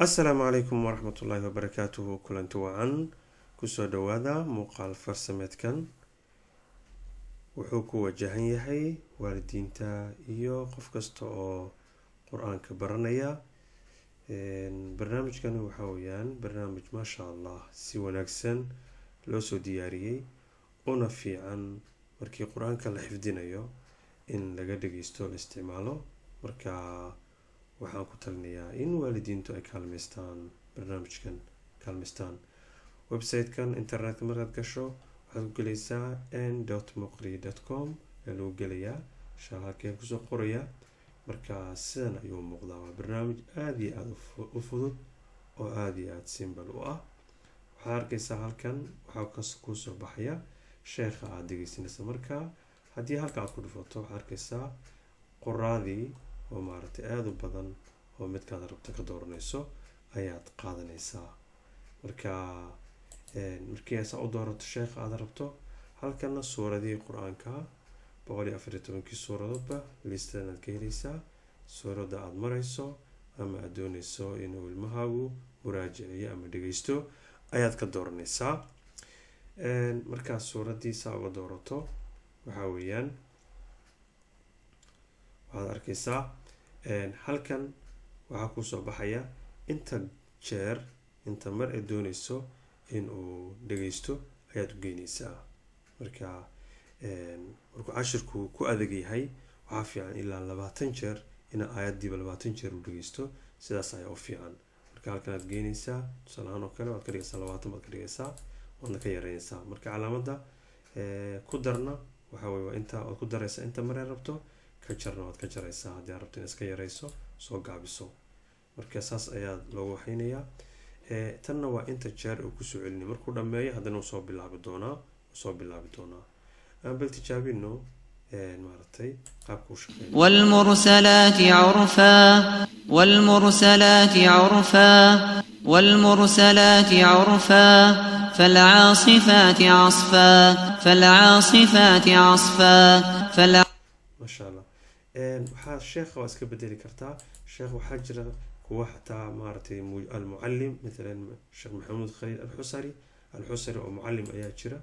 السلام عليكم ورحمة الله وبركاته. كلنتو عن كسو دوادا مقال فرسمت كان وحوكو وجهن يحي والدين تا إيو قفكستو قرآن كبرنيا. برنامج كان وحاويان برنامج ما شاء الله سوى نكسن لوسو دياريي ونفي عن مركي قرآن كالحفدين ايو إن لقدق يستول استعماله مركا waxaan ku talinayaa in waalidiintu ay kaalmeystaan barnaamijkan kaalmeystaan website-kan internetka markaad gasho waxaad ku gelaysaa n.muqri.com ee lagu gelayaa shaqaalkeen kusoo qoraya marka sidan ayuu muuqdaa waa barnaamij aad iyo aad u fudud oo aad iyo aad simple u ah waxaad arkaysaa halkan waxaa kusoo baxaya sheekha aad dhegeysanaysa marka haddii halka aad ku dhufato waxaad arkaysaa qoraadii oo maaragtay aad u badan oo midkaad rabto ka dooranayso ayaad qaadanaysaa markii aad u doorato sheekh aad rabto halkana suuradii quraanka 114 suuradoodba listadan aad ka helaysaa suurada aad marayso ama aad doonayso inuu ilmahaagu muraajaciyo ama dhageysto ayaad ka dooranaysaa markaa suuradii saa uga doorato waxa weeyaan waxaad arkaysaa halkan waxaa kusoo baxaya inta jeer inta mar ay doonayso inuu dhageysto ayaad u geynaysaa markuu cashirku ku adag yahay waxaa fiican ilaa 20 jeer in aayadiiba 20 jeer u dhageysto sidaas ayaa u fiican marka halkan aad geynaysaa tusaalahaan oo kale waad ka dhigaysaa 20 baad ka dhigaysaa waadna ka yareynaysaa marka calaamada ku darna waxa weeye waa inta aad ku daraysaa inta mar ay rabto ka jarna waad ka jaraysaa haddii aad rabto in iska yarayso soo gaabiso marka saas ayaa loogu waxaynayaa tanna waa inta jeer uu ku soo celinay markuu dhameeyo haddana uu soo bilaabi doonaa aan bal tijaabino maartay qaabku u shaqeeyo والمرسلات عرفا فالعاصفات عصفا ما شاء الله waxaa sheekha waa iska bedeli kartaa sheekh waxaa jira kuwa xataa maartay المعلم مثلا sheekh maxamuud khaliil al-xusari oo muallim ayaa jira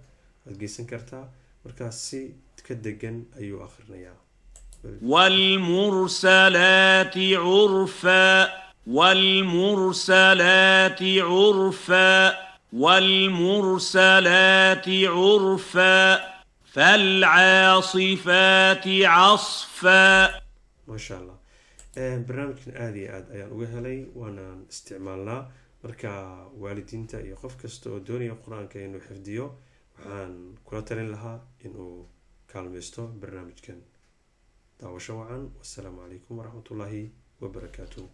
aad geysan kartaa markaas si ka degan ayuu akhrinayaa والمرسلات عرفا فالعاصفات عصفا. ما شاء الله برنامجكن aadi aad ayaan uga helay waana isticmaalnaa marka waalidiinta iyo qof kasta oo doonaya quraanka inuu xifdiyo waxaan kula talin lahaa inuu kaalmeysto barnaamijkan daawasho wacan. wassalaamu calaykum waraxmatullaahi wabarakaatuh.